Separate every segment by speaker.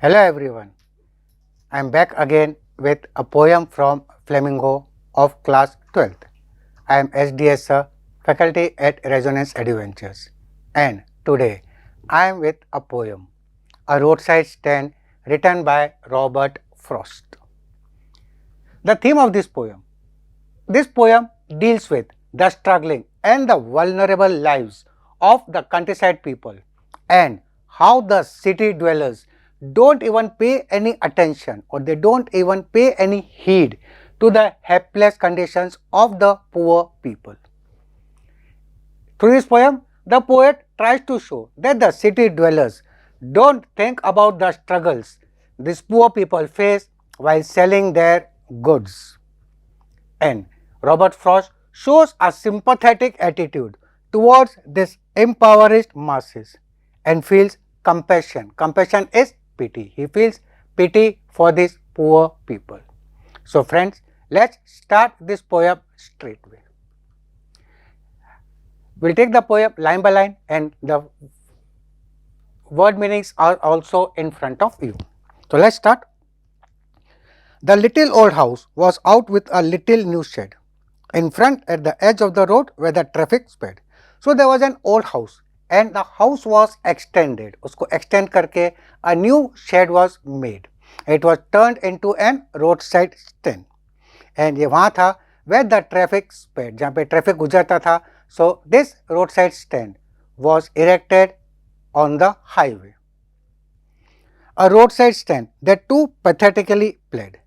Speaker 1: Hello everyone, I am back again with a poem from Flamingo of class 12th. I am SDS sir, faculty at Resonance Adventures, and today I am with a poem, A Roadside Stand, written by Robert Frost. The theme of this poem deals with the struggling and the vulnerable lives of the countryside people and how the city dwellers don't even pay any attention or they don't even pay any heed to the helpless conditions of the poor people. Through this poem, the poet tries to show that the city dwellers don't think about the struggles these poor people face while selling their goods. And Robert Frost shows a sympathetic attitude towards these impoverished masses and feels compassion. Compassion is pity. He feels pity for these poor people. So friends, let's start this poem straightway. We'll take the poem line by line and the word meanings are also in front of you. So let's start. The little old house was out with a little new shed. In front at the edge of the road where the traffic sped. So there was an old house and the house was extended. Usko extend karke a new shed was made. It was turned into an roadside stand. And ये वहाँ था where the traffic sped, जहाँ पे traffic गुजरता था. So this roadside stand was erected on the highway. A roadside stand that too pathetically pled.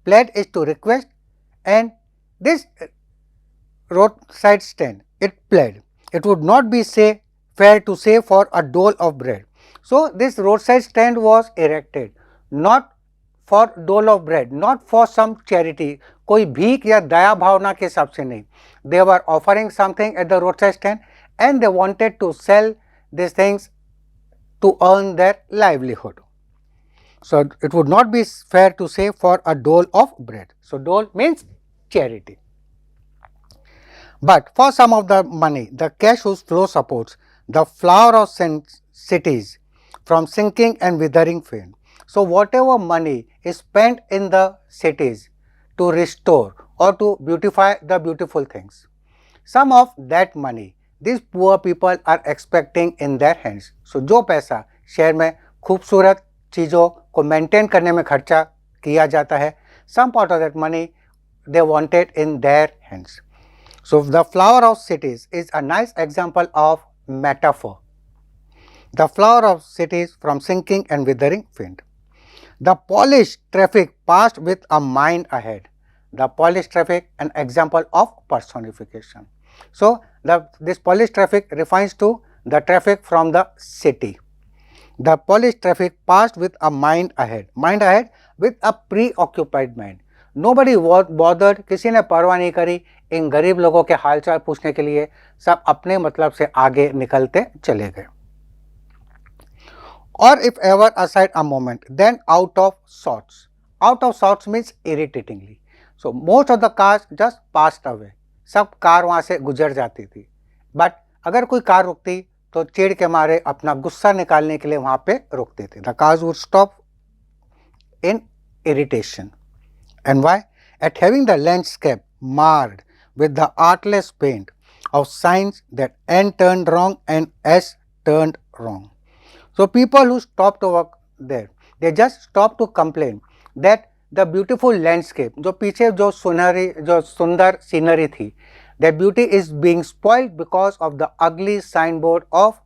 Speaker 1: Pled is to request, and this roadside stand, it pled, it would not be fair to say for a dole of bread. So this roadside stand was erected not for dole of bread, not for some charity, कोई भीख या दया भावना के हिसाब से नहीं. They were offering something at the roadside stand and they wanted to sell these things to earn their livelihood. So it would not be fair to say for a dole of bread. So dole means charity. But for some of the money, the cash whose flow supports the flower of cities from sinking and withering fame. So whatever money is spent in the cities to restore or to beautify the beautiful things, some of that money these poor people are expecting in their hands. So जो पैसा शहर में खूबसूरत चीज़ों को maintain करने में खर्चा किया जाता है, some part of that money they wanted in their hands. So the flower of cities is a nice example of metaphor. The flower of cities from sinking and withering faint. The polished traffic passed with a mind ahead. The polished traffic, an example of personification. So this polished traffic refers to the traffic from the city. The polished traffic passed with a mind ahead with a preoccupied mind. Nobody bothered, किसी ने परवाह नहीं करी इन गरीब लोगों के हालचाल पूछने के लिए, सब अपने मतलब से आगे निकलते चले गए. Or if ever aside a moment, then out of sorts. Out of sorts means irritatingly. So most of the cars just passed away. सब कार वहाँ से गुजर जाती थी. But अगर कोई कार रुकती तो चिढ़ के मारे अपना गुस्सा निकालने के लिए वहाँ पे रुकते थे. The cars would stop in irritation. And why? At having the landscape marred with the artless paint of signs that N turned wrong and S turned wrong. So people who stopped to work there, they just stopped to complain that the beautiful landscape, जो पीछे जो सुंदर scenery थी, that beauty is being spoiled because of the ugly signboard of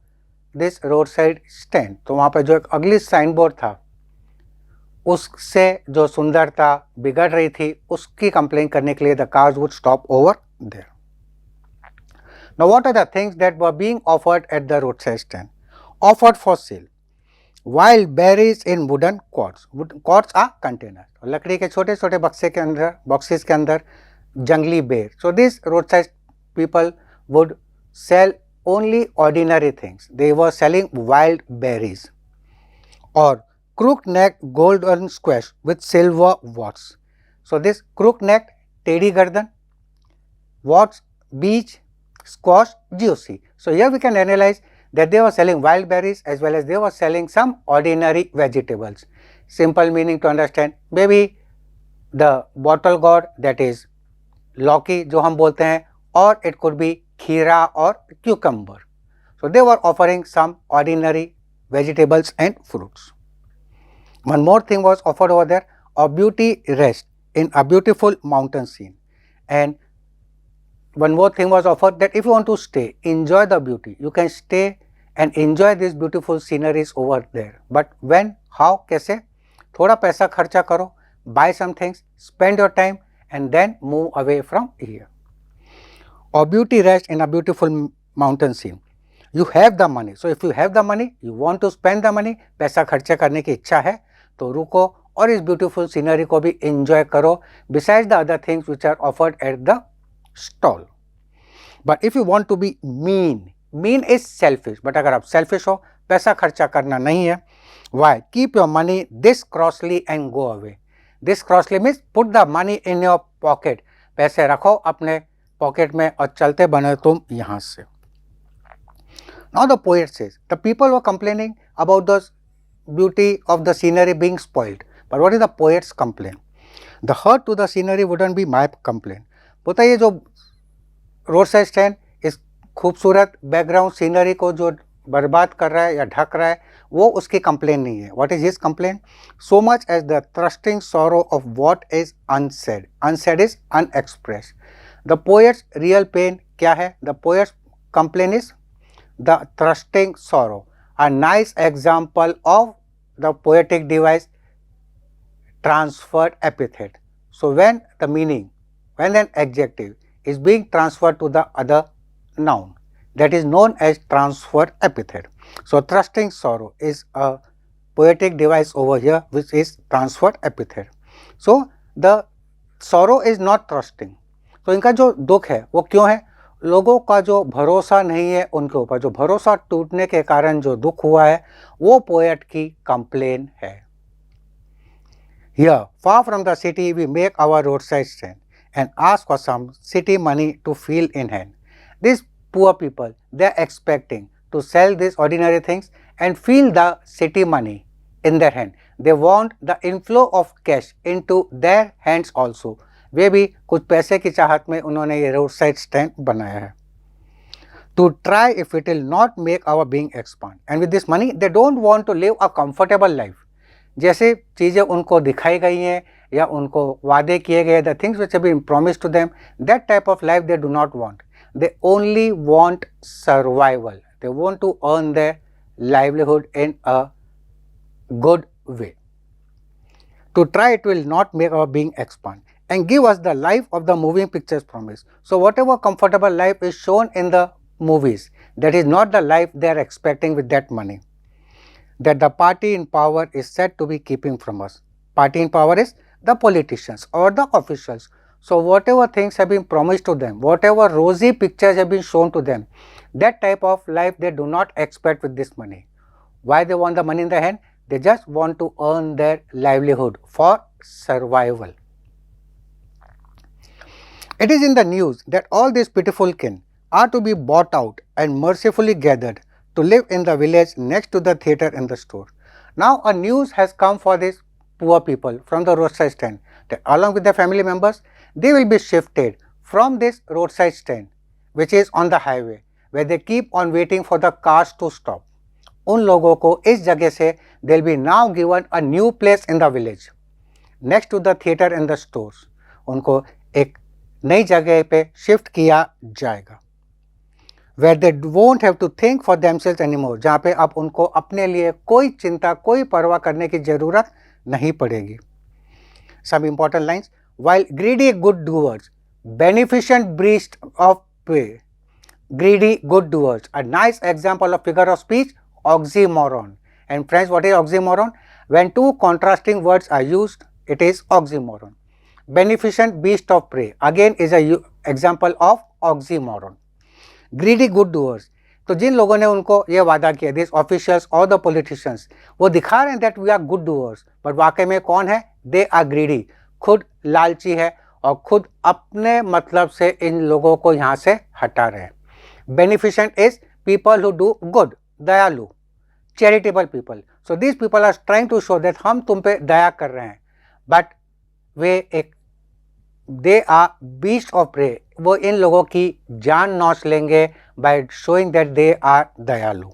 Speaker 1: this roadside stand. तो वहाँ पे जो एक ugly signboard था, उससे जो सुंदरता बिगड़ रही थी, उसकी कंप्लेन करने के लिए the cars would stop over there. Now what are the things that were being offered at the roadside stand? Offered for sale. Wild berries in wooden quarts. Quarts are containers. लकड़ी के छोटे छोटे बक्से के अंदर, boxes के अंदर जंगली बेर. So these roadside people would sell only ordinary things. They were selling wild berries. Or crook-necked golden squash with silver warts. So this crook-necked, टेढ़ी गर्दन, warts, beech, squash, juicy. So here we can analyze that they were selling wild berries as well as they were selling some ordinary vegetables. simple meaning to understand, maybe the bottle gourd, that is लौकी जो हम बोलते हैं, or it could be खीरा or cucumber. So they were offering some ordinary vegetables and fruits. One more thing was offered over there, a beauty rest in a beautiful mountain scene. And one more thing was offered, that if you want to stay, enjoy the beauty, you can stay and enjoy these beautiful sceneries over there. But when, how, कैसे? थोड़ा पैसा खर्चा करो, buy some things, spend your time and then move away from here. Or beauty rest in a beautiful mountain scene. You have the money, so if you have the money, you want to spend the money, पैसा खर्चा करने की इच्छा है तो रुको और इस ब्यूटीफुल सीनरी को भी एंजॉय करो, besides the other things which are offered at the stall. But if you want to be mean is selfish, but अगर आप selfish हो, पैसा खर्चा करना नहीं है, why? Keep your money this crossly and go away. This crossly means put the money in your pocket. पैसे रखो अपने पॉकेट में और चलते बने तुम यहाँ से. Now the poet says, the people were complaining about the beauty of the scenery being spoiled. But what is the poet's complaint? The hurt to the scenery wouldn't be my complaint. बोलता है ये जो road side stand इस खूबसूरत background scenery को जो बर्बाद कर रहा है या ढक रहा है, वो उसकी कंप्लेन नहीं है. What is his complain? So much as the thrusting sorrow of what is unsaid. Unsaid is unexpress. The poet's real pain क्या है? The poet's complain is the thrusting sorrow. A nice example of the poetic device transferred epithet. So when the meaning, when an adjective is being transferred to the other noun, that is known as transferred epithet. So thrusting sorrow is a poetic device over here which is transferred epithet. So the sorrow is not thrusting. So इनका जो दुख है वो क्यों है? लोगों का जो भरोसा नहीं है उनके ऊपर, जो भरोसा टूटने के कारण जो दुख हुआ है वो पोएट की कंप्लेन है. Here, far from the city, we make our roadside stand and ask for some city money to feel in hand. These poor people, they are expecting to sell these ordinary things and feel the city money in their hand. They want the inflow of cash into their hands also. वे भी कुछ पैसे की चाहत में उन्होंने ये road side stand बनाया है. To try if it will not make our being expand. And with this money, they don't want to live a comfortable life. जैसे चीज़ें उनको दिखाई गई हैं या उनको वादे किए गए, the things which have been promised to them, that type of life they do not want. They only want survival. They want to earn their livelihood in a good way. To try it will not make our being expand and give us the life of the moving pictures promise. So whatever comfortable life is shown in the movies, that is not the life they are expecting with that money, that the party in power is said to be keeping from us. Party in power is the politicians or the officials. So whatever things have been promised to them, whatever rosy pictures have been shown to them, that type of life they do not expect with this money. Why they want the money in the hand? They just want to earn their livelihood for survival. It is in the news that all these pitiful kin are to be bought out and mercifully gathered to live in the village next to the theatre and the store. Now a news has come for these poor people from the roadside stand that along with their family members, they will be shifted from this roadside stand which is on the highway where they keep on waiting for the cars to stop. उन लोगों को इस जगह से they will be now given a new place in the village next to the theatre and the stores. उनको एक नई जगह पे शिफ्ट किया जाएगा where they won't have to think for themselves anymore, जहाँ पे अब उनको अपने लिए कोई चिंता, कोई परवाह करने की ज़रूरत नहीं पड़ेगी. Some important lines. While greedy good doers, beneficent breast of prey. Greedy good doers, a nice example of figure of speech, oxymoron. And friends, what is oxymoron? When two contrasting words are used, it is oxymoron. Beneficent beast of prey again is a example of oxymoron. Greedy good doers, तो जिन लोगों ने उनको ये वादा किया, this officials और the politicians, वो दिखा रहे हैं that we are good doers, but वाकई में कौन है? They are greedy. खुद लालची है और खुद अपने मतलब से इन लोगों को यहाँ से हटा रहे हैं. Beneficent is people who do good, दयालु. charitable people. So these people are trying to show that हम तुम पे दया कर रहे हैं, but they are beast of prey. वो इन लोगों की जान नोच लेंगे by showing that they are dayalu.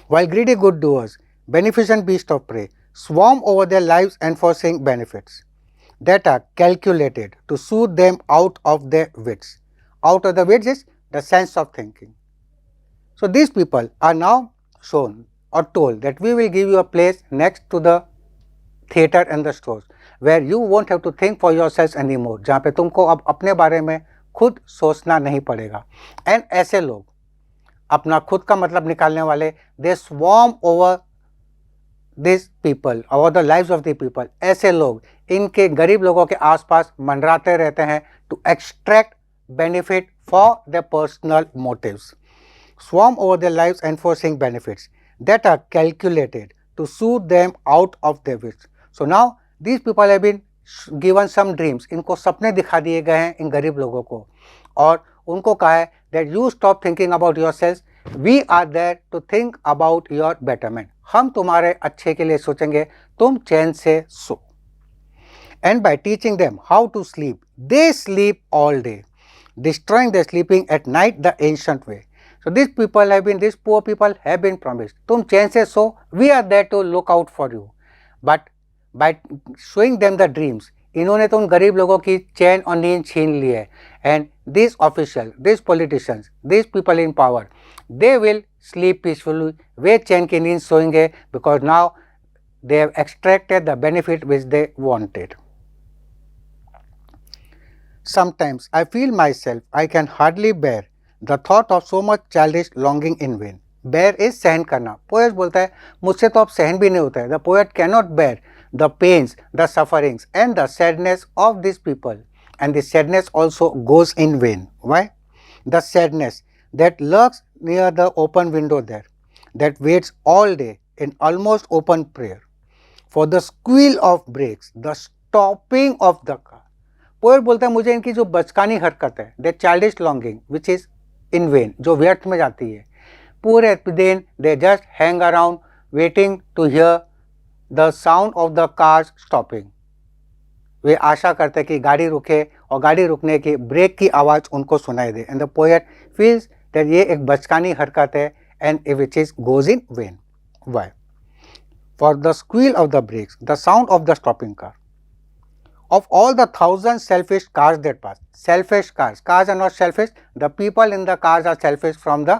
Speaker 1: While greedy good doers, beneficent beast of prey, swarm over their lives enforcing benefits that are calculated to soothe them out of their wits. Out of the wits is the sense of thinking. So these people are now shown or told that we will give you a place next to the theater and the stores where you won't have to think for yourselves anymore, जहाँ पे तुमको अब अपने बारे में खुद सोचना नहीं पड़ेगा. एंड ऐसे लोग अपना खुद का मतलब निकालने वाले, they swarm over this people, over the lives of the people. ऐसे लोग इनके गरीब लोगों के आसपास मंडराते रहते हैं to extract benefit for the personal motives. Swarm over their lives enforcing benefits that are calculated to soothe them out of their wits. So now these people have been given some dreams. इनको सपने दिखा दिए गए हैं इन गरीब लोगों को, और उनको कहा है that you stop thinking about yourselves, we are there to think about your betterment. हम तुम्हारे अच्छे के लिए सोचेंगे, तुम चैन से सो. And by teaching them how to sleep, they sleep all day, destroying their sleeping at night the ancient way. So these poor people have been promised, तुम चैन से सो, we are there to look out for you. But by showing them the dreams, इन्होंने तो उन गरीब लोगों की चैन और नींद छीन ली है. And these officials, these politicians, these people in power, they will sleep peacefully. वे चैन की नींद सोएंगे because now they have extracted the benefit which they wanted. Sometimes I feel myself I can hardly bear the thought of so much childish longing in vain. Bear is सहन करना. Poet बोलता है मुझसे तो अब सहन भी नहीं होता है. The poet cannot bear the pains, the sufferings and the sadness of these people, and the sadness also goes in vain. Why? The sadness that lurks near the open window there, that waits all day in almost open prayer for the squeal of brakes, the stopping of the car. Poet बोलता है मुझे इनकी जो बचकानी हरकत है, that childish longing which is in vain, जो व्यर्थ में जाती है, पूरे दिन they just hang around waiting to hear the sound of the cars stopping. वे आशा करते हैं कि गाड़ी रुके और गाड़ी रुकने की ब्रेक की आवाज़ उनको सुनाई दे. And the poet feels that ये एक बचकानी हरकत है and which is goes in vain. Why? For the squeal of the brakes, the sound of the stopping car, of all the 1,000 selfish cars that pass. Selfish cars. Cars are not selfish. The people in the cars are selfish from the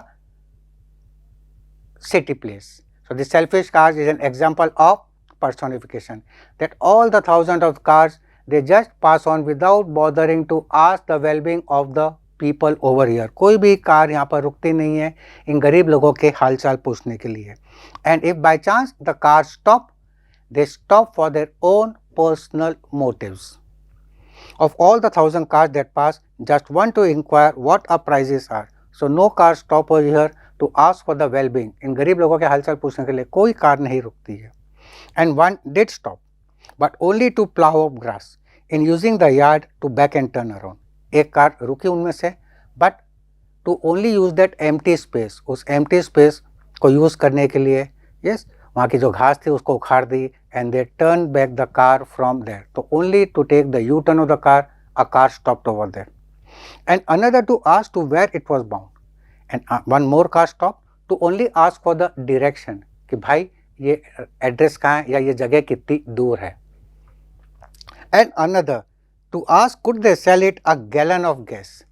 Speaker 1: city place. So the selfish cars is an example of personification. That all the 1,000 of cars, they just pass on without bothering to ask the well-being of the people over here. कोई भी car यहाँ पर रुकती नहीं है इन गरीब लोगों के हालचाल पूछने के लिए. And if by chance the cars stop, they stop for their own personal motives. Of all the 1,000 cars that pass, just one to inquire what our prices are. So no car stop over here to ask for the well-being. इन गरीब लोगों के हालचाल पूछने के लिए कोई car नहीं रुकती है. And one did stop, but only to plow up grass in using the yard to back and turn around. एक कार रुकी उनमें से, but to only use that empty space, उस empty space को use करने के लिए, yes, वहाँ की जो घास थी उसको उखाड़ दी and they turned back the car from there. So only to take the U-turn of the car, a car stopped over there. And another to ask to where it was bound. And one more car stopped to only ask for the direction कि भाई ये address कहाँ है या ये जगह कितनी दूर है. And another to ask could they sell it a gallon of gas.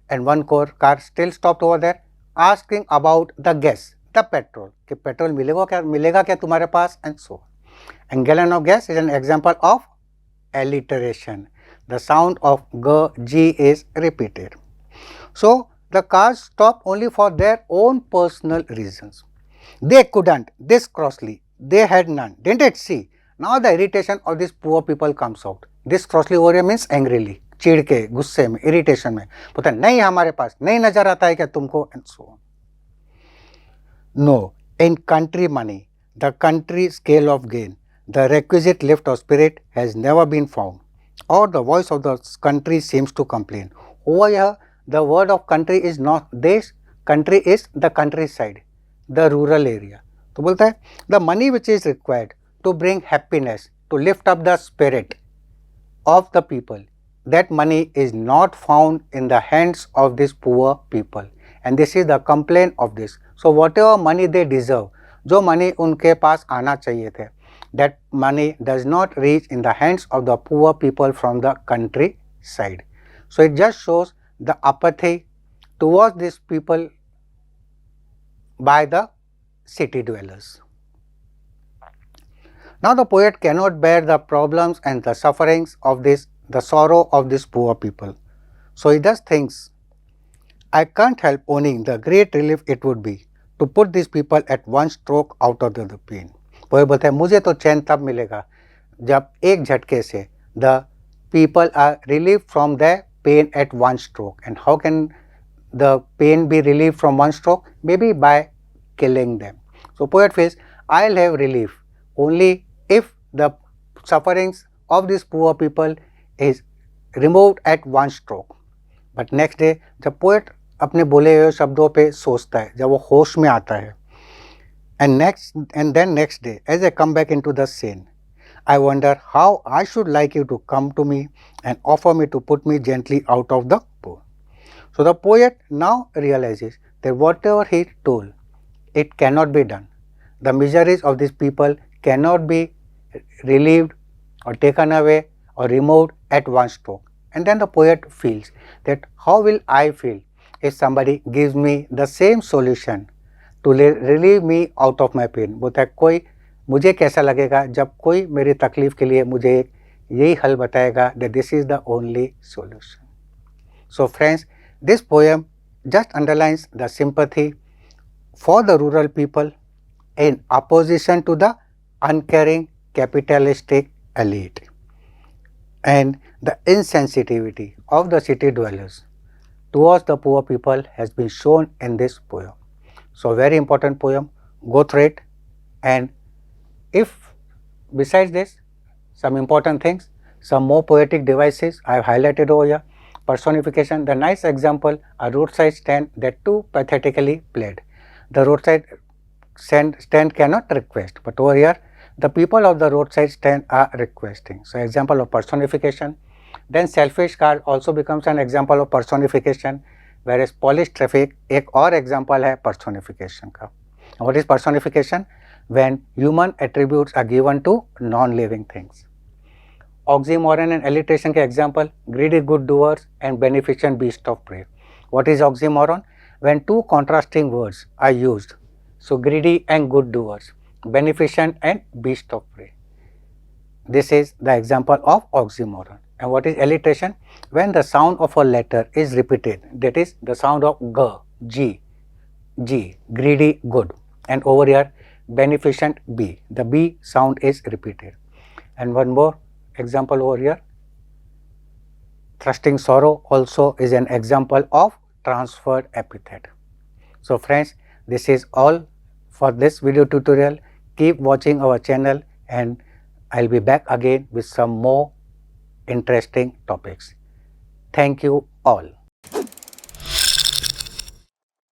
Speaker 1: And one car still stopped over there asking about the gas, the petrol, कि पेट्रोल मिलेगा क्या तुम्हारे पास, and so on. And gallon of gas is an example of alliteration. The sound of G is repeated. So the cars stop only for their own personal reasons. They couldn't, this crossly, they had none, didn't it see? Now the irritation of these poor people comes out. This crossly over here means angrily, चिढ़ के, गुस्से में, irritation में, बोलता नहीं हमारे पास, नहीं नजर आता है क्या तुमको, and so on. No, in country money, the country scale of gain, the requisite lift of spirit has never been found, or the voice of the country seems to complain. Over here, the word of country is not this, country is the countryside. the rural area. तो बोलता है the money which is required to bring happiness, to lift up the spirit of the people, that money is not found in the hands of these poor people, and this is the complaint of this. So whatever money they deserve, जो money उनके पास आना चाहिए थे, that money does not reach in the hands of the poor people from the countryside. So it just shows the apathy towards these people by the city dwellers. Now the poet cannot bear the problems and the sufferings of this, the sorrow of these poor people. So he just thinks, I can't help owning the great relief it would be to put these people at one stroke out of the pain. Poet बोलता है मुझे तो चैन तब मिलेगा जब एक झटके से the people are relieved from their pain at one stroke. And how can the pain be relieved from one stroke? Maybe by killing them. So poet says, I'll have relief only if the sufferings of these poor people is removed at one stroke. But next day जब poet अपने बोले हुए शब्दों पे सोचता है, जब वो होश में आता है, and then next day as I come back into the scene, I wonder how I should like you to come to me and offer me to put me gently out of the pool. So the poet now realizes that whatever he told, it cannot be done. The miseries of these people cannot be relieved or taken away or removed at one stroke. And then the poet feels that how will I feel if somebody gives me the same solution to relieve me out of my pain. बोलता है कोई मुझे कैसा लगेगा जब कोई मेरी तकलीफ के लिए मुझे यही हल बताएगा that this is the only solution. So friends, this poem just underlines the sympathy for the rural people in opposition to the uncaring capitalistic elite, and the insensitivity of the city dwellers towards the poor people has been shown in this poem. So very important poem, go through it, and if besides this some important things, some more poetic devices I have highlighted over here. Personification, the nice example, a roadside stand that too pathetically played. The roadside stand cannot request, but over here the people of the roadside stand are requesting. So example of personification. Then selfish car also becomes an example of personification, whereas polished traffic एक और example है personification का. What is personification? When human attributes are given to non-living things. Oxymoron and alliteration के example, greedy good doers and beneficent beast of prey. What is oxymoron? When two contrasting words are used, so greedy and good doers, beneficent and beast of prey. This is the example of oxymoron. And what is alliteration? When the sound of a letter is repeated, that is the sound of G, greedy good, and over here beneficent B, the B sound is repeated. And one more example over here, thrusting sorrow also is an example of transferred epithet. So friends, this is all for this video tutorial. Keep watching our channel and I'll be back again with some more interesting topics. Thank you all.